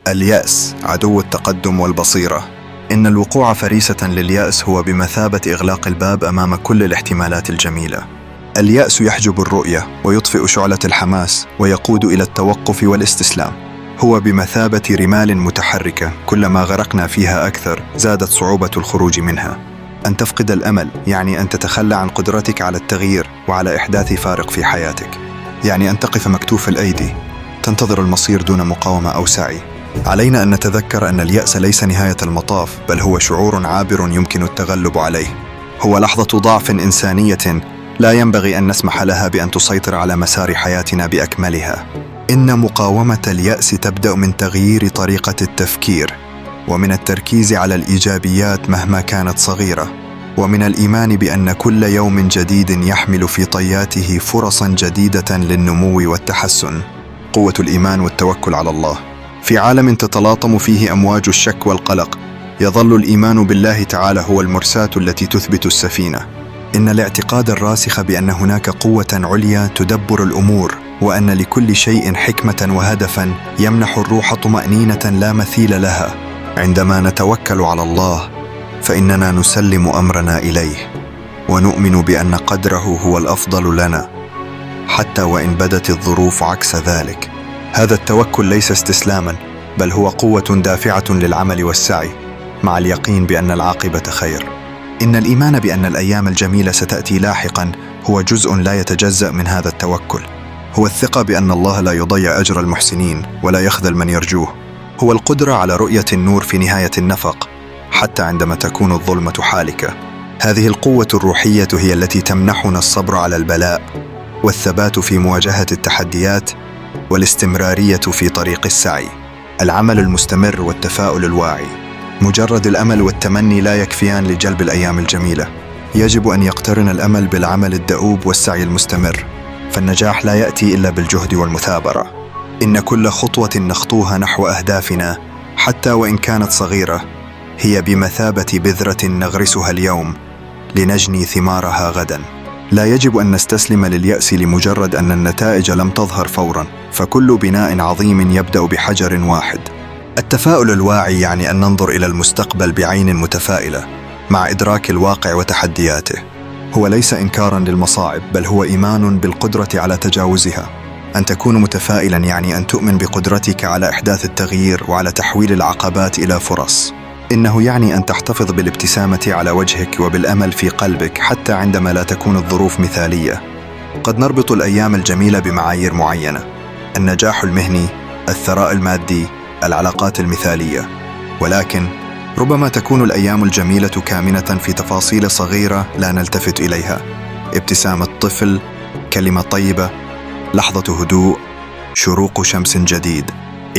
اليأس عدو التقدم والبصيرة. إن الوقوع فريسة لليأس هو بمثابة إغلاق الباب أمام كل الاحتمالات الجميلة. اليأس يحجب الرؤية ويطفئ شعلة الحماس ويقود إلى التوقف والاستسلام. هو بمثابة رمال متحركة، كلما غرقنا فيها أكثر زادت صعوبة الخروج منها. أن تفقد الأمل يعني أن تتخلى عن قدرتك على التغيير وعلى إحداث فارق في حياتك. يعني أن تقف مكتوف الأيدي تنتظر المصير دون مقاومة أو سعي. علينا أن نتذكر أن اليأس ليس نهاية المطاف، بل هو شعور عابر يمكن التغلب عليه. هو لحظة ضعف إنسانية لا ينبغي أن نسمح لها بأن تسيطر على مسار حياتنا بأكملها. إن مقاومة اليأس تبدأ من تغيير طريقة التفكير، ومن التركيز على الإيجابيات مهما كانت صغيرة، ومن الإيمان بأن كل يوم جديد يحمل في طياته فرصا جديدة للنمو والتحسن. قوة الإيمان والتوكل على الله. في عالم تتلاطم فيه أمواج الشك والقلق، يظل الإيمان بالله تعالى هو المرساة التي تثبت السفينة. إن الاعتقاد الراسخ بأن هناك قوة عليا تدبر الأمور، وأن لكل شيء حكمة وهدفا يمنح الروح طمأنينة لا مثيل لها. عندما نتوكل على الله فإننا نسلم أمرنا إليه، ونؤمن بأن قدره هو الأفضل لنا حتى وإن بدت الظروف عكس ذلك. هذا التوكل ليس استسلاما، بل هو قوة دافعة للعمل والسعي، مع اليقين بأن العاقبة خير. إن الإيمان بأن الأيام الجميلة ستأتي لاحقا هو جزء لا يتجزأ من هذا التوكل. هو الثقة بأن الله لا يضيع أجر المحسنين ولا يخذل من يرجوه. هو القدرة على رؤية النور في نهاية النفق حتى عندما تكون الظلمة حالكة. هذه القوة الروحية هي التي تمنحنا الصبر على البلاء، والثبات في مواجهة التحديات، والاستمرارية في طريق السعي. العمل المستمر والتفاؤل الواعي. مجرد الأمل والتمني لا يكفيان لجلب الأيام الجميلة. يجب أن يقترن الأمل بالعمل الدؤوب والسعي المستمر، فالنجاح لا يأتي إلا بالجهد والمثابرة. إن كل خطوة نخطوها نحو أهدافنا حتى وإن كانت صغيرة هي بمثابة بذرة نغرسها اليوم لنجني ثمارها غدا. لا يجب أن نستسلم لليأس لمجرد أن النتائج لم تظهر فورا، فكل بناء عظيم يبدأ بحجر واحد. التفاؤل الواعي يعني أن ننظر إلى المستقبل بعين متفائلة مع إدراك الواقع وتحدياته. هو ليس إنكارا للمصاعب، بل هو إيمان بالقدرة على تجاوزها. أن تكون متفائلا يعني أن تؤمن بقدرتك على إحداث التغيير وعلى تحويل العقبات إلى فرص. إنه يعني أن تحتفظ بالابتسامة على وجهك وبالأمل في قلبك حتى عندما لا تكون الظروف مثالية. قد نربط الأيام الجميلة بمعايير معينة: النجاح المهني، الثراء المادي، العلاقات المثالية. ولكن ربما تكون الأيام الجميلة كامنة في تفاصيل صغيرة لا نلتفت إليها. ابتسامة طفل، كلمة طيبة، لحظة هدوء، شروق شمس جديد.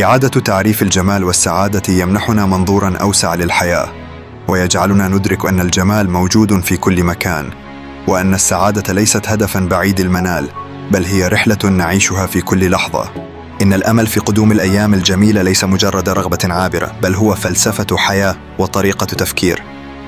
إعادة تعريف الجمال والسعادة يمنحنا منظوراً أوسع للحياة، ويجعلنا ندرك أن الجمال موجود في كل مكان، وأن السعادة ليست هدفاً بعيد المنال، بل هي رحلة نعيشها في كل لحظة. إن الأمل في قدوم الأيام الجميلة ليس مجرد رغبة عابرة، بل هو فلسفة حياة وطريقة تفكير.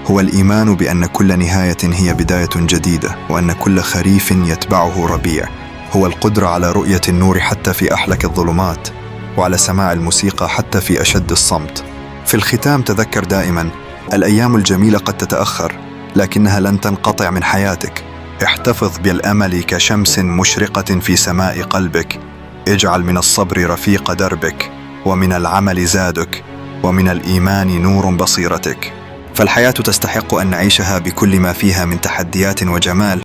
هو الإيمان بأن كل نهاية هي بداية جديدة، وأن كل خريف يتبعه ربيع. هو القدرة على رؤية النور حتى في أحلك الظلمات، وعلى سماع الموسيقى حتى في أشد الصمت. في الختام تذكر دائما: الأيام الجميلة قد تتأخر، لكنها لن تنقطع من حياتك. احتفظ بالأمل كشمس مشرقة في سماء قلبك. اجعل من الصبر رفيق دربك، ومن العمل زادك، ومن الإيمان نور بصيرتك. فالحياة تستحق أن نعيشها بكل ما فيها من تحديات وجمال.